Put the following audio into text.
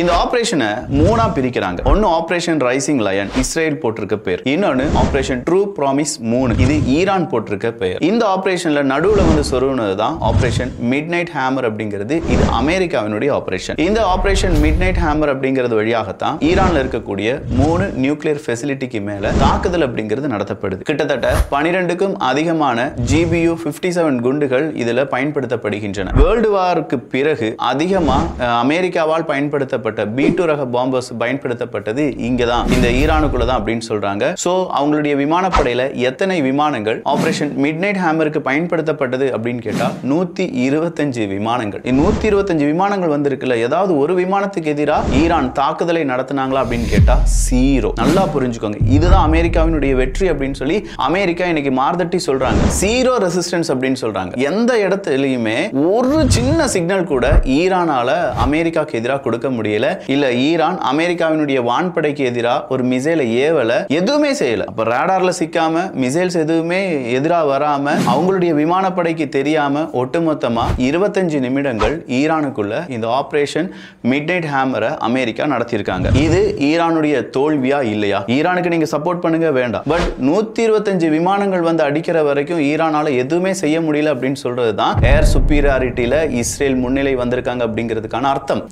இந்த ஆபரேஷனை மூணா பிரிக்கிறாங்க. ஒன்னு ஆபரேஷன் ரைசிங் லயன், இஸ்ரேல் போட்டிருக்க பேர். இன்னொன்னு ஆபரேஷன் ட்ரூ ப்ராமிஸ் 3, இது ஈரான் போட்டிருக்க பேர். இந்த ஆபரேஷன்ல நடுவுல வந்து சொருகுனது தான் ஆபரேஷன் மிட்நைட் ஹேமர் அப்படிங்கிறது. இது அமெரிக்காவினுடைய ஆபரேஷன். இந்த ஆபரேஷன் மிட்நைட் ஹேமர் அப்படிங்கிறது வழியாகத்தான் ஈரான்ல இருக்கக்கூடிய 3 நியூக்ளியர் ஃபெசிலிட்டிக்கு மேல தாக்குதல் அப்படிங்கிறது நடத்தப்படுது. கிட்டத்தட்ட 12க்கும் அதிகமான GBU 57 குண்டுகள் இதுல பயன்படுத்தப்படுகின்றன. வேர்ல்டு வாருக்கு பிறகு அதிகமா அமெரிக்காவால் பயன்படுத்த B2 ரக பாம்பர்ஸ் பயன்படுத்தப்பட்டது இங்கதான், இந்த ஈரானுக்குள்ள தான் அப்படின்னு சொல்றாங்க. சோ அவங்களுடைய விமானப்படையில எத்தனை விமானங்கள் ஆபரேஷன் மிட்நைட் ஹேமருக்கு பயன்படுத்தப்பட்டது அப்படின்னு கேட்டா 125 விமானங்கள். 125 விமானங்கள் வந்திருக்குல்ல, ஏதாவது ஒரு விமானத்துக்கு எதிராக ஈரான் தாக்குதலை நடத்தினாங்களா அப்படின்னு கேட்டா 0. நல்லா புரிஞ்சுக்கோங்க, இதுதான் அமெரிக்காவினுடைய வெற்றி அப்படின்னு சொல்லி அமெரிக்கா இன்னைக்கு மார்தட்டி சொல்றாங்க. 0 ரெசிஸ்டன்ஸ் அப்படின்னு சொல்றாங்க. எந்த இடத்துலயுமே ஒரு சின்ன சிக்னல் கூட ஈரானால அமெரிக்காக்கு எதிராக கொடுக்க முடியல. இல்ல ஈரான் அமெரிக்காவினுடைய வான்படைக்கு எதிராக ஒரு மிசைலை ஏவல, எதுவுமே செய்யல. அப்ப ரேடார்ல சிக்காம, மிசைல்ஸ் எதுவுமே எதிராக வராம, அவங்களுடைய விமானப்படைக்கு தெரியாம ஒட்டுமொத்தமா 25 நிமிடங்கள் ஈரானுக்குள்ள இந்த ஆபரேஷன் மிட்நைட் ஹேமரை அமெரிக்கா நடத்தியிருக்காங்க. இது ஈரானுடைய தோல்வியா இல்லையா? ஈரானுக்கு நீங்க சப்போர்ட் பண்ணுங்க, வேண்டாம். பட் 125 விமானங்கள் வந்து அடிக்கிற வரைக்கும் ஈரானால எதுவுமே செய்ய முடியல அப்படின்னு சொல்றது தான் ஏர் சுப்பீரியாரிட்டியில இஸ்ரேல் முன்னிலை வந்திருக்காங்க அப்படிங்கிறதுக்கான அர்த்தம்.